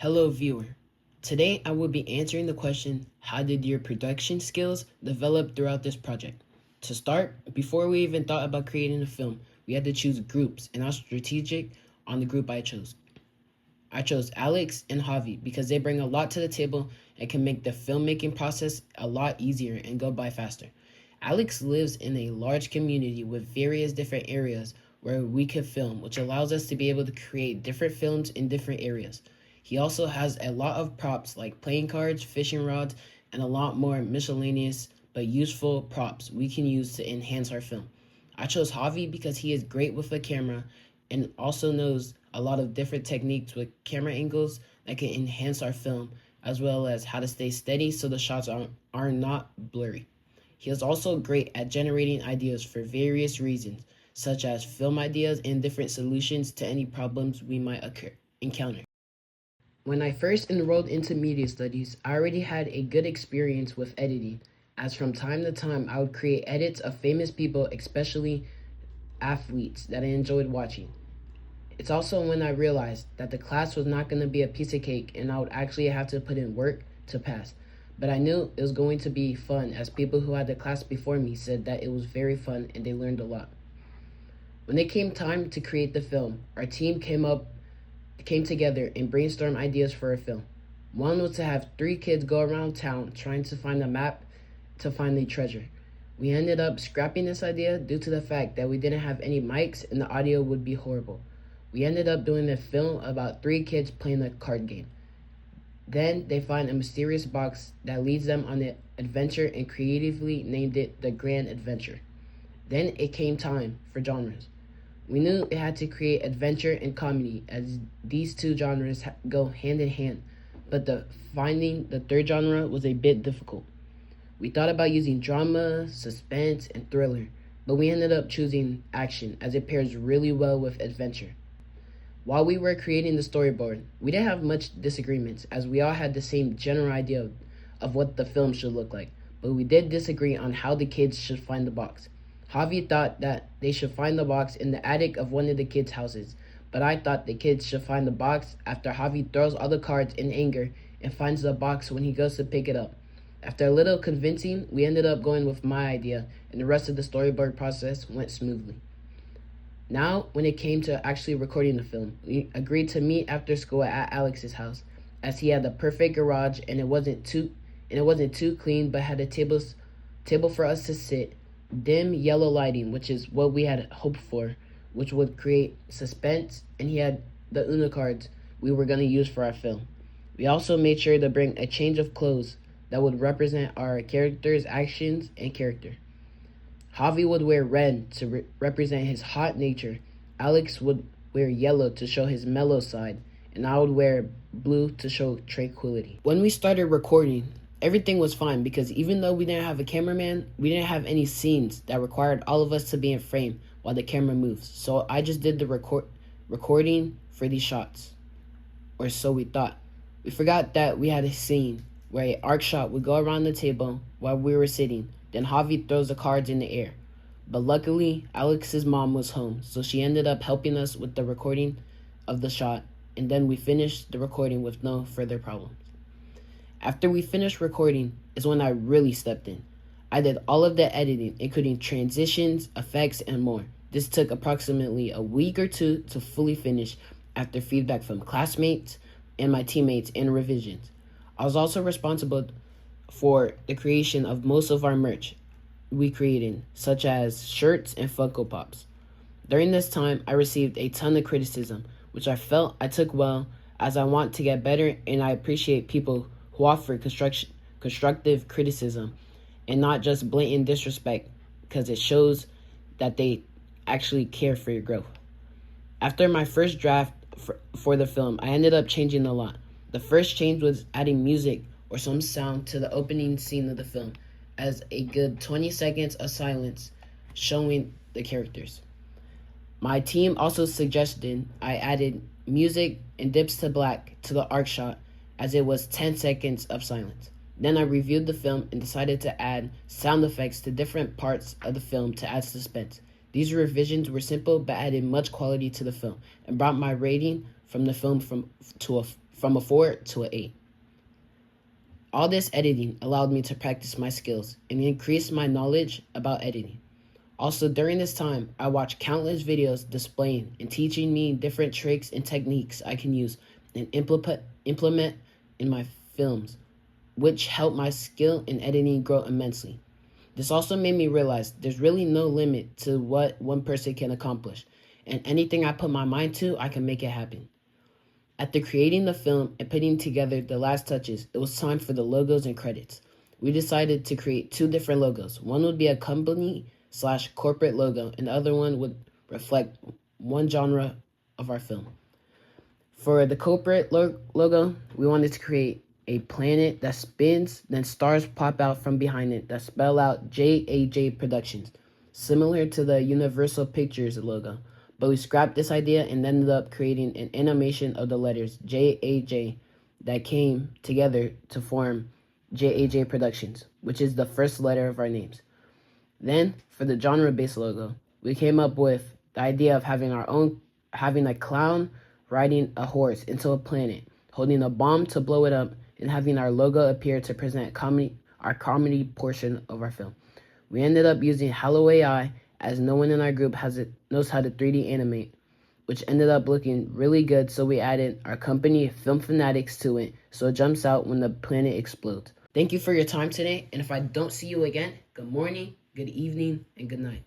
Hello viewer. Today I will be answering the question, how did your production skills develop throughout this project? To start, before we even thought about creating a film, we had to choose groups, and I was strategic on the group I chose. I chose Alex and Javi because they bring a lot to the table and can make the filmmaking process a lot easier and go by faster. Alex lives in a large community with various different areas where we could film, which allows us to be able to create different films in different areas. He also has a lot of props like playing cards, fishing rods, and a lot more miscellaneous but useful props we can use to enhance our film. I chose Javi because he is great with a camera and also knows a lot of different techniques with camera angles that can enhance our film, as well as how to stay steady so the shots are not blurry. He is also great at generating ideas for various reasons, such as film ideas and different solutions to any problems we might encounter. When I first enrolled into media studies, I already had a good experience with editing, as from time to time I would create edits of famous people, especially athletes that I enjoyed watching. It's also when I realized that the class was not going to be a piece of cake and I would actually have to put in work to pass. But I knew it was going to be fun, as people who had the class before me said that it was very fun and they learned a lot. When it came time to create the film, our team came together and brainstormed ideas for a film. One was to have 3 kids go around town trying to find a map to find the treasure. We ended up scrapping this idea due to the fact that we didn't have any mics and the audio would be horrible. We ended up doing a film about 3 kids playing a card game. Then they find a mysterious box that leads them on an adventure and creatively named it The Grand Adventure. Then it came time for genres. We knew it had to create adventure and comedy, as these two genres go hand in hand, but finding the third genre was a bit difficult. We thought about using drama, suspense, and thriller, but we ended up choosing action as it pairs really well with adventure. While we were creating the storyboard, we didn't have much disagreements, as we all had the same general idea of what the film should look like, but we did disagree on how the kids should find the box. Javi thought that they should find the box in the attic of one of the kids' houses, but I thought the kids should find the box after Javi throws all the cards in anger and finds the box when he goes to pick it up. After a little convincing, we ended up going with my idea, and the rest of the storyboard process went smoothly. Now, when it came to actually recording the film, we agreed to meet after school at Alex's house, as he had the perfect garage and it wasn't too clean, but had a table for us to sit, dim yellow lighting, which is what we had hoped for, which would create suspense, and he had the Uno cards we were going to use for our film. We also made sure to bring a change of clothes that would represent our character's actions and character. Javi would wear red to represent his hot nature, Alex would wear yellow to show his mellow side, and I would wear blue to show tranquility. When we started recording, everything was fine because even though we didn't have a cameraman, we didn't have any scenes that required all of us to be in frame while the camera moves. So I just did the recording for these shots, or so we thought. We forgot that we had a scene where an arc shot would go around the table while we were sitting. Then Javi throws the cards in the air. But luckily, Alex's mom was home, so she ended up helping us with the recording of the shot, and then we finished the recording with no further problems. After we finished recording is when I really stepped in. I did all of the editing, including transitions, effects, and more. This took approximately a week or 2 to fully finish after feedback from classmates and my teammates and revisions. I was also responsible for the creation of most of our merch we created, such as shirts and Funko Pops. During this time, I received a ton of criticism, which I felt I took well, as I want to get better and I appreciate people who offer constructive criticism and not just blatant disrespect, because it shows that they actually care for your growth. After my first draft for the film, I ended up changing a lot. The first change was adding music or some sound to the opening scene of the film, as a good 20 seconds of silence showing the characters. My team also suggested I added music and dips to black to the arc shot, as it was 10 seconds of silence. Then I reviewed the film and decided to add sound effects to different parts of the film to add suspense. These revisions were simple but added much quality to the film and brought my rating from the film to a from a 4 to an 8. All this editing allowed me to practice my skills and increase my knowledge about editing. Also, during this time, I watched countless videos displaying and teaching me different tricks and techniques I can use and implement in my films, which helped my skill in editing grow immensely. This also made me realize there's really no limit to what one person can accomplish, and anything I put my mind to, I can make it happen. After creating the film and putting together the last touches, it was time for the logos and credits. We decided to create two different logos. One would be a company/corporate logo, and the other one would reflect one genre of our film. For the corporate logo, we wanted to create a planet that spins, then stars pop out from behind it that spell out JAJ Productions, similar to the Universal Pictures logo. But we scrapped this idea and ended up creating an animation of the letters JAJ that came together to form JAJ Productions, which is the first letter of our names. Then, for the genre-based logo, we came up with the idea of having a clown riding a horse into a planet, holding a bomb to blow it up, and having our logo appear to present our comedy portion of our film. We ended up using Hello AI, as no one in our group knows how to 3D animate, which ended up looking really good, so we added our company Film Fanatics to it so it jumps out when the planet explodes. Thank you for your time today, and if I don't see you again, good morning, good evening, and good night.